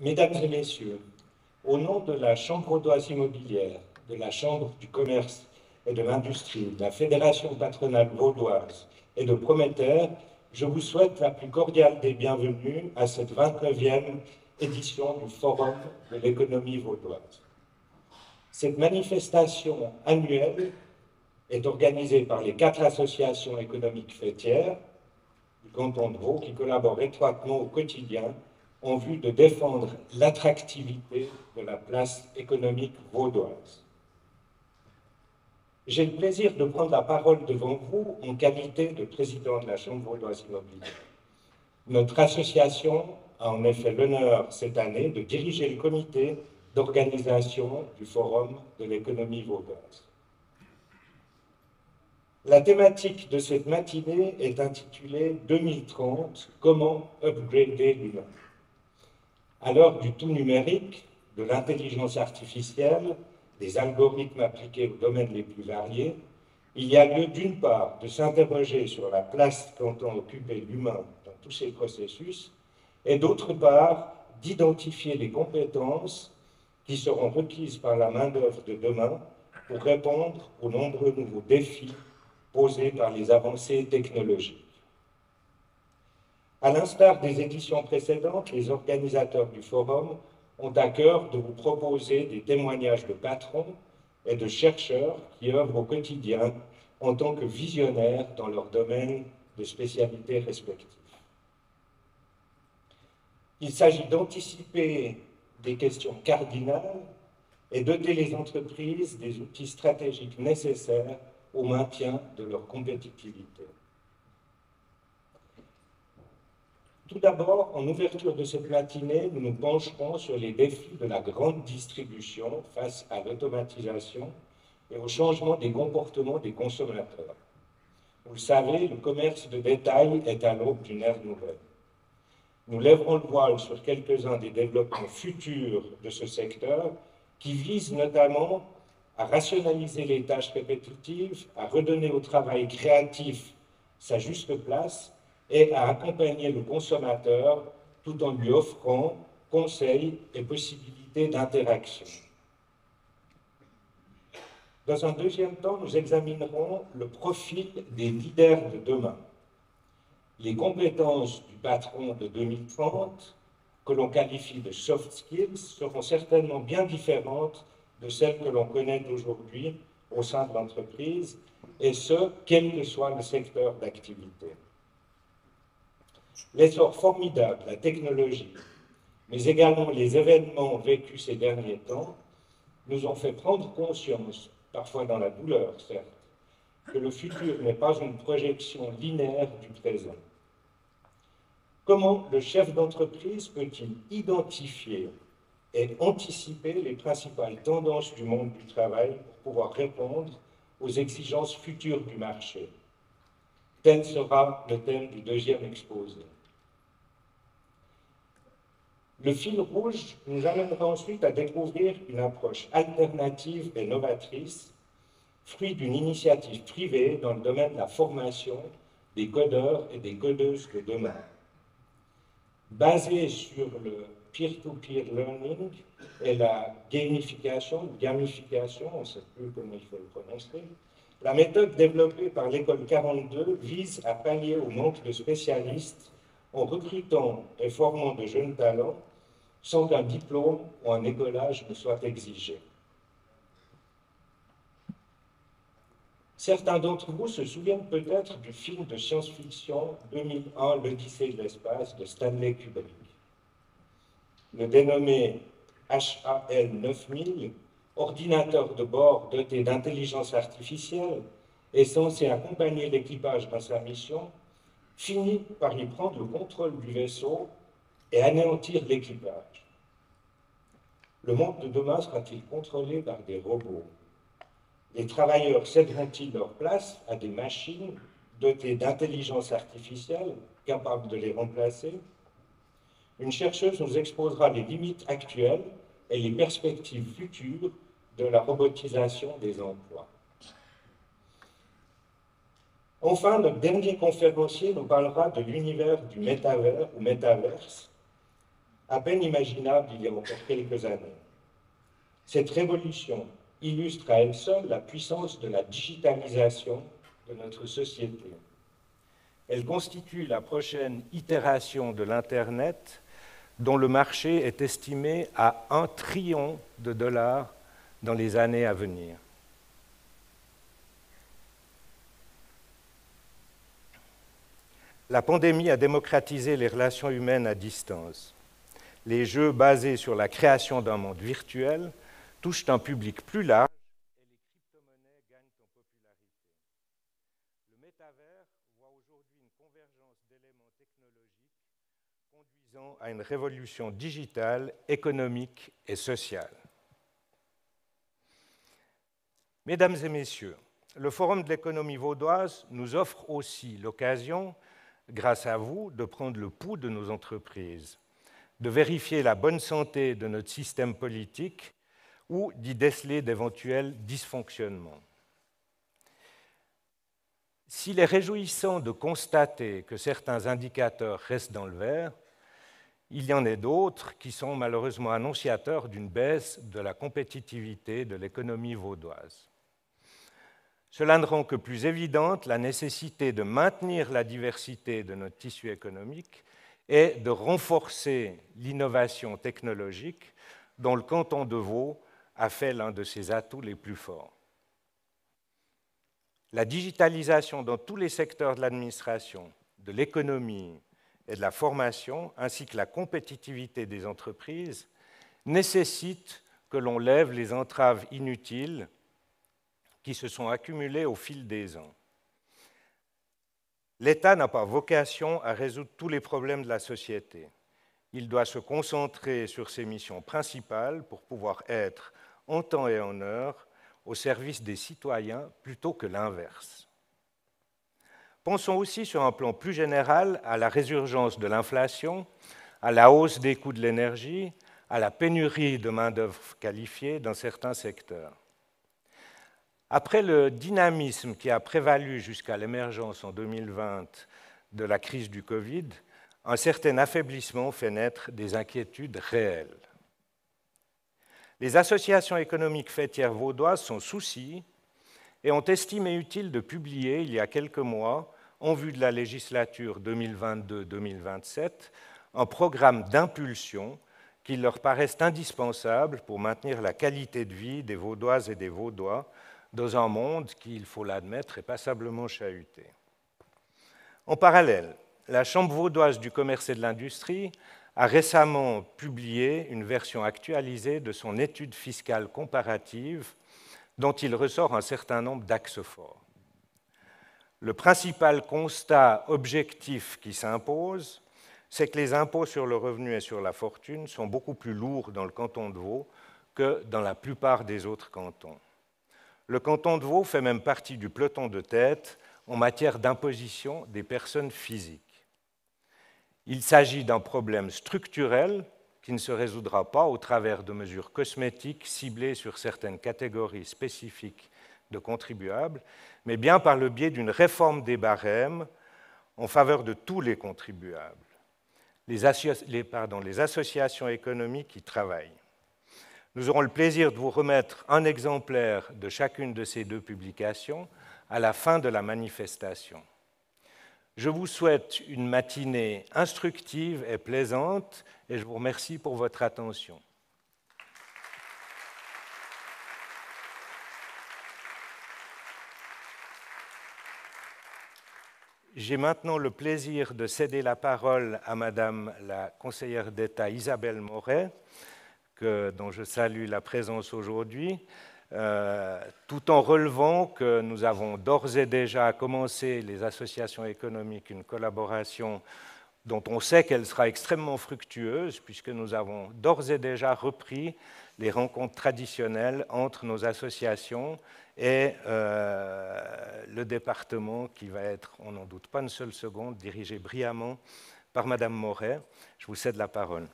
Mesdames et messieurs, au nom de la Chambre vaudoise immobilière, de la Chambre du commerce et de l'industrie, de la Fédération patronale vaudoise et de Prométhère, je vous souhaite la plus cordiale des bienvenues à cette 29e édition du Forum de l'économie vaudoise. Cette manifestation annuelle est organisée par les 4 associations économiques faîtières du canton de Vaud qui collaborent étroitement au quotidien en vue de défendre l'attractivité de la place économique vaudoise. J'ai le plaisir de prendre la parole devant vous en qualité de président de la Chambre vaudoise immobilière. Notre association a en effet l'honneur cette année de diriger le comité d'organisation du Forum de l'économie vaudoise. La thématique de cette matinée est intitulée 2030, comment upgrader l'humain. À l'heure du tout numérique, de l'intelligence artificielle, des algorithmes appliqués aux domaines les plus variés, il y a lieu d'une part de s'interroger sur la place qu'entend occuper l'humain dans tous ces processus, et d'autre part d'identifier les compétences qui seront requises par la main-d'œuvre de demain pour répondre aux nombreux nouveaux défis posés par les avancées technologiques. À l'instar des éditions précédentes, les organisateurs du forum ont à cœur de vous proposer des témoignages de patrons et de chercheurs qui œuvrent au quotidien en tant que visionnaires dans leur domaine de spécialité respectifs. Il s'agit d'anticiper des questions cardinales et doter les entreprises des outils stratégiques nécessaires au maintien de leur compétitivité. Tout d'abord, en ouverture de cette matinée, nous nous pencherons sur les défis de la grande distribution face à l'automatisation et au changement des comportements des consommateurs. Vous le savez, le commerce de détail est à l'aube d'une ère nouvelle. Nous lèverons le voile sur quelques-uns des développements futurs de ce secteur qui visent notamment à rationaliser les tâches répétitives, à redonner au travail créatif sa juste place et à accompagner le consommateur tout en lui offrant conseils et possibilités d'interaction. Dans un deuxième temps, nous examinerons le profil des leaders de demain. Les compétences du patron de 2030, que l'on qualifie de soft skills, seront certainement bien différentes de celles que l'on connaît aujourd'hui au sein de l'entreprise, et ce, quel que soit le secteur d'activité. L'essor formidable de la technologie, mais également les événements vécus ces derniers temps, nous ont fait prendre conscience, parfois dans la douleur certes, que le futur n'est pas une projection linéaire du présent. Comment le chef d'entreprise peut-il identifier et anticiper les principales tendances du monde du travail pour pouvoir répondre aux exigences futures du marché? Tel sera le thème du deuxième exposé. Le fil rouge nous amènera ensuite à découvrir une approche alternative et novatrice, fruit d'une initiative privée dans le domaine de la formation des codeurs et des codeuses de demain. Basée sur le peer-to-peer learning et la gamification, on ne sait plus comment il faut le prononcer, la méthode développée par l'école 42 vise à pallier au manque de spécialistes en recrutant et formant de jeunes talents sans qu'un diplôme ou un écolage ne soit exigé. Certains d'entre vous se souviennent peut-être du film de science-fiction 2001, l'Odyssée de l'espace de Stanley Kubrick. Le dénommé HAL 9000, ordinateur de bord doté d'intelligence artificielle et censé accompagner l'équipage dans sa mission, finit par y prendre le contrôle du vaisseau et anéantir l'équipage. Le monde de demain sera-t-il contrôlé par des robots? Les travailleurs céderont-ils leur place à des machines dotées d'intelligence artificielle capables de les remplacer? Une chercheuse nous exposera les limites actuelles et les perspectives futures de la robotisation des emplois. Enfin, notre dernier conférencier nous parlera de l'univers du métavers ou métaverse, à peine imaginable il y a encore quelques années. Cette révolution illustre à elle seule la puissance de la digitalisation de notre société. Elle constitue la prochaine itération de l'Internet, dont le marché est estimé à $1 trillion dans les années à venir. La pandémie a démocratisé les relations humaines à distance. Les jeux basés sur la création d'un monde virtuel touchent un public plus large et les crypto-monnaies gagnent en popularité. Le métavers voit aujourd'hui une convergence d'éléments technologiques conduisant à une révolution digitale, économique et sociale. Mesdames et messieurs, le Forum de l'économie vaudoise nous offre aussi l'occasion, grâce à vous, de prendre le pouls de nos entreprises, de vérifier la bonne santé de notre système politique ou d'y déceler d'éventuels dysfonctionnements. S'il est réjouissant de constater que certains indicateurs restent dans le vert, il y en a d'autres qui sont malheureusement annonciateurs d'une baisse de la compétitivité de l'économie vaudoise. Cela ne rend que plus évidente la nécessité de maintenir la diversité de notre tissu économique et de renforcer l'innovation technologique dont le canton de Vaud a fait l'un de ses atouts les plus forts. La digitalisation dans tous les secteurs de l'administration, de l'économie et de la formation, ainsi que la compétitivité des entreprises, nécessitent que l'on lève les entraves inutiles qui se sont accumulées au fil des ans. L'État n'a pas vocation à résoudre tous les problèmes de la société. Il doit se concentrer sur ses missions principales pour pouvoir être, en temps et en heure, au service des citoyens plutôt que l'inverse. Pensons aussi sur un plan plus général à la résurgence de l'inflation, à la hausse des coûts de l'énergie, à la pénurie de main-d'œuvre qualifiée dans certains secteurs. Après le dynamisme qui a prévalu jusqu'à l'émergence en 2020 de la crise du Covid, un certain affaiblissement fait naître des inquiétudes réelles. Les associations économiques faîtières vaudoises s'en soucient et ont estimé utile de publier, il y a quelques mois, en vue de la législature 2022-2027, un programme d'impulsion qui leur paraissent indispensables pour maintenir la qualité de vie des Vaudoises et des Vaudois dans un monde qui, il faut l'admettre, est passablement chahuté. En parallèle, la Chambre vaudoise du commerce et de l'industrie a récemment publié une version actualisée de son étude fiscale comparative dont il ressort un certain nombre d'axes forts. Le principal constat objectif qui s'impose, c'est que les impôts sur le revenu et sur la fortune sont beaucoup plus lourds dans le canton de Vaud que dans la plupart des autres cantons. Le canton de Vaud fait même partie du peloton de tête en matière d'imposition des personnes physiques. Il s'agit d'un problème structurel qui ne se résoudra pas au travers de mesures cosmétiques ciblées sur certaines catégories spécifiques de contribuables, mais bien par le biais d'une réforme des barèmes en faveur de tous les contribuables, les associations économiques y travaillent. Nous aurons le plaisir de vous remettre un exemplaire de chacune de ces deux publications à la fin de la manifestation. Je vous souhaite une matinée instructive et plaisante et je vous remercie pour votre attention. J'ai maintenant le plaisir de céder la parole à Madame la conseillère d'État Isabelle Moret, dont je salue la présence aujourd'hui, tout en relevant que nous avons d'ores et déjà commencé les associations économiques une collaboration dont on sait qu'elle sera extrêmement fructueuse puisque nous avons d'ores et déjà repris les rencontres traditionnelles entre nos associations et le département qui va être, on n'en doute pas une seule seconde, dirigé brillamment par Madame Moret. Je vous cède la parole.